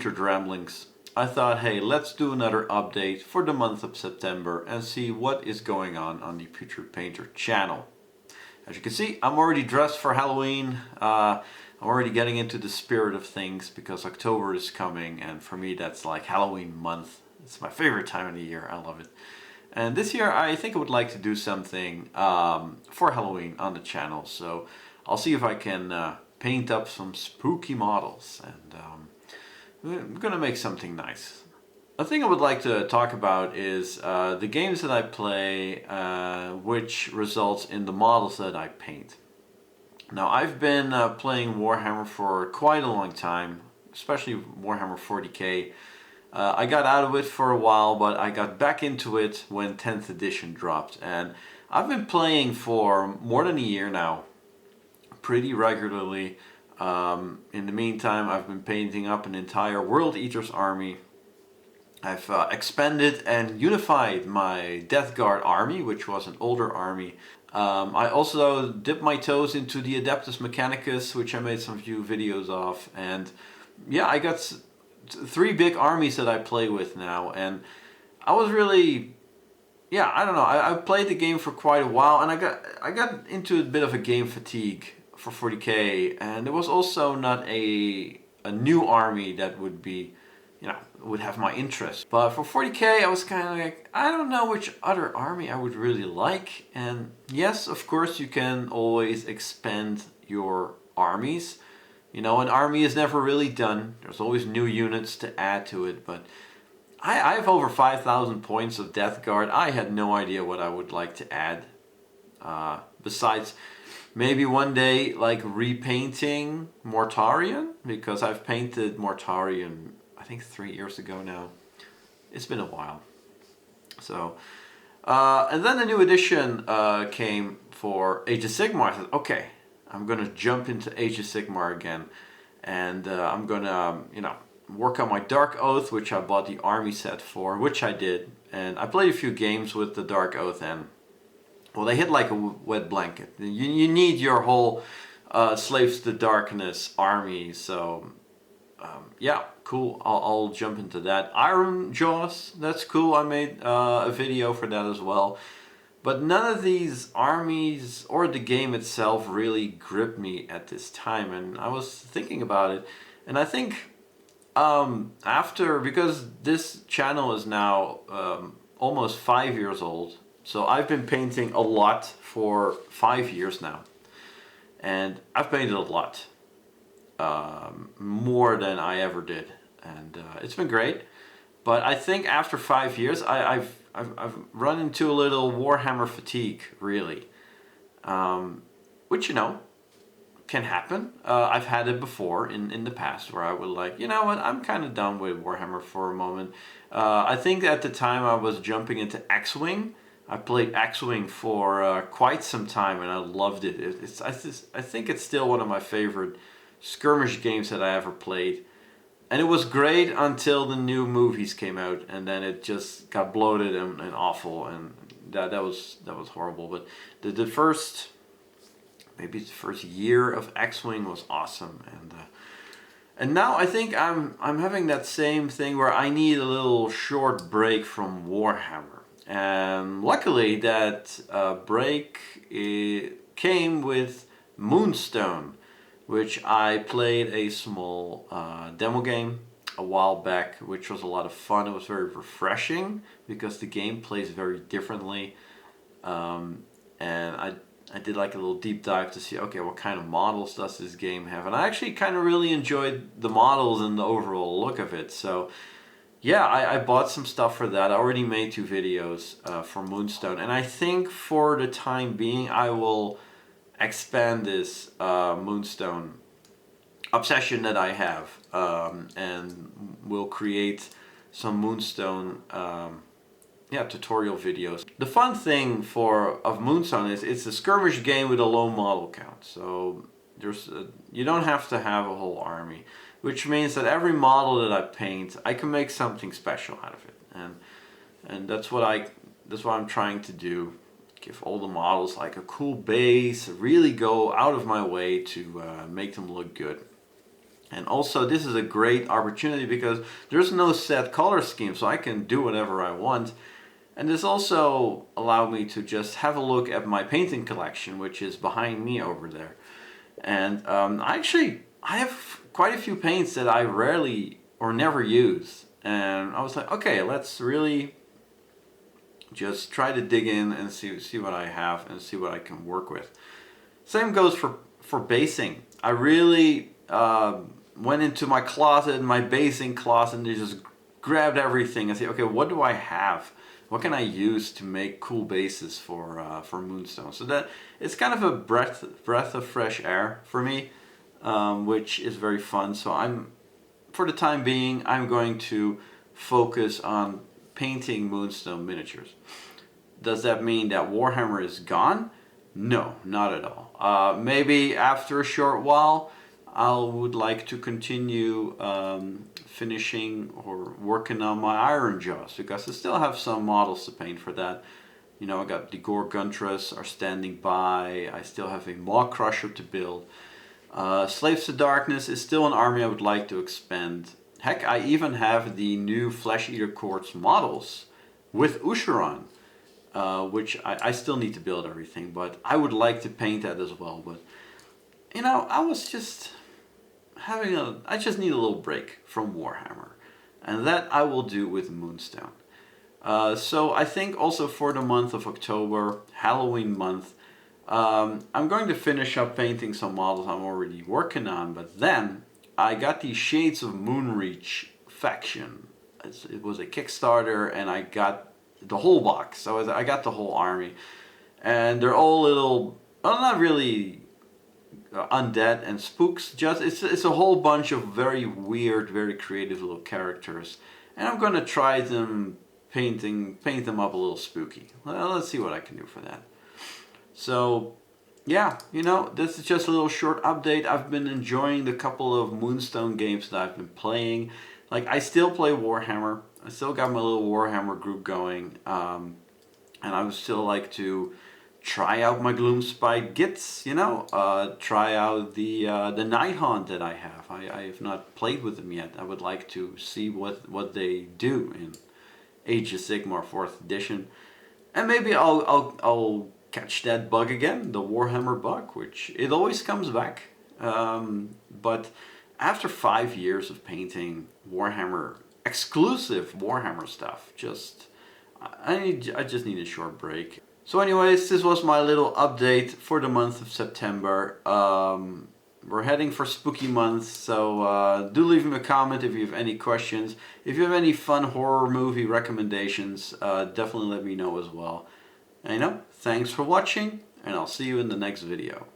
Putrid Ramblings, I thought, hey, let's do another update for the month of September and see what is going on the Putrid Painter channel. As you can see, I'm already dressed for Halloween. I'm already getting into the spirit of things because October is coming, and for me that's like Halloween month. It's my favorite time of the year. I love it. And this year I think I would like to do something for Halloween on the channel. So I'll see if I can paint up some spooky models, and I'm gonna make something nice. A thing I would like to talk about is the games that I play, which results in the models that I paint. Now, I've been playing Warhammer for quite a long time, especially Warhammer 40k. I got out of it for a while, but I got back into it when 10th edition dropped, and I've been playing for more than a year now, pretty regularly. In the meantime, I've been painting up an entire World Eater's army. I've expanded and unified my Death Guard army, which was an older army. I also dipped my toes into the Adeptus Mechanicus, which I made some few videos of. And yeah, I got 3 big armies that I play with now. And I was really, yeah, I don't know. I played the game for quite a while, and I got into a bit of a game fatigue for 40k, and there was also not a new army that would be, you know, would have my interest. But for 40k I was kind of like, I don't know which other army I would really like. And yes, of course you can always expand your armies. You know, an army is never really done. There's always new units to add to it, but I have over 5,000 points of Death Guard. I had no idea what I would like to add. Besides maybe one day like repainting Mortarion, because I've painted Mortarion I think 3 years ago now. It's been a while. So, and then a new edition came for Age of Sigmar. I said, okay, I'm gonna jump into Age of Sigmar again, and I'm gonna, you know, work on my Dark Oath, which I bought the army set for, which I did, and I played a few games with the Dark Oath, and well, they hit like a wet blanket. You need your whole Slaves to the Darkness army, so yeah, cool. I'll jump into that. Iron Jaws, that's cool. I made a video for that as well. But none of these armies or the game itself really gripped me at this time, and I was thinking about it, and I think because this channel is now almost 5 years old, so I've been painting a lot for 5 years now, and I've painted a lot, more than I ever did, and it's been great. But I think after 5 years, I've run into a little Warhammer fatigue, really, which, you know, can happen. I've had it before in the past where I would like, you know what, I'm kind of done with Warhammer for a moment. I think at the time I was jumping into X-Wing. I played X-Wing for quite some time, and I loved it. I think it's still one of my favorite skirmish games that I ever played. And it was great until the new movies came out, and then it just got bloated and awful, and that was horrible. But the first, maybe the first year of X-Wing was awesome, and now I think I'm having that same thing where I need a little short break from Warhammer. And luckily that break came with Moonstone, which I played a small demo game a while back, which was a lot of fun. It was very refreshing because the game plays very differently, and I did like a little deep dive to see, okay, what kind of models does this game have, and I actually kind of really enjoyed the models and the overall look of it. So yeah, I bought some stuff for that. I already made 2 videos for Moonstone, and I think for the time being I will expand this Moonstone obsession that I have, and we'll create some Moonstone tutorial videos. The fun thing of Moonstone is it's a skirmish game with a low model count, so you don't have to have a whole army, which means that every model that I paint, I can make something special out of it, and that's what I'm trying to do. Give all the models like a cool base, really go out of my way to make them look good. And also this is a great opportunity because there's no set color scheme, so I can do whatever I want. And this also allowed me to just have a look at my painting collection, which is behind me over there. And I have quite a few paints that I rarely or never use. And I was like, okay, let's really just try to dig in and see what I have and see what I can work with. Same goes for basing. I really went into my closet, my basing closet, and just grabbed everything and said, okay, what do I have? What can I use to make cool bases for Moonstone? So that it's kind of a breath of fresh air for me, which is very fun. So for the time being, I'm going to focus on painting Moonstone miniatures. Does that mean that Warhammer is gone? No, not at all. Maybe after a short while, I would like to continue finishing or working on my Iron Jaws, because I still have some models to paint for that. You know, I got the Gore Guntress are standing by. I still have a Maw Crusher to build. Slaves to Darkness is still an army I would like to expand. Heck, I even have the new Flesh Eater Courts models with Usharon, which I still need to build everything, but I would like to paint that as well. But you know, I was just I just need a little break from Warhammer, and that I will do with Moonstone. So I think also for the month of October, Halloween month, I'm going to finish up painting some models I'm already working on, but then I got the Shades of Moonreach faction. It was a Kickstarter, and I got the whole box, so I got the whole army, and they're all little, well, not really undead and spooks, just it's a whole bunch of very weird, very creative little characters, and I'm gonna try them paint them up a little spooky. Well, let's see what I can do for that. So yeah, you know, this is just a little short update. I've been enjoying the couple of Moonstone games that I've been playing. Like, I still play Warhammer. I still got my little Warhammer group going, and I would still like to try out my Gloomspite Gits, you know, try out the Nighthaunt that I have. I have not played with them yet. I would like to see what they do in Age of Sigmar 4th edition, and maybe I'll catch that bug again, the Warhammer bug, which it always comes back. But after 5 years of painting Warhammer, exclusive Warhammer stuff, I just need a short break. So anyways, this was my little update for the month of September. We're heading for spooky months, so do leave me a comment if you have any questions. If you have any fun horror movie recommendations, definitely let me know as well. And you know, thanks for watching, and I'll see you in the next video.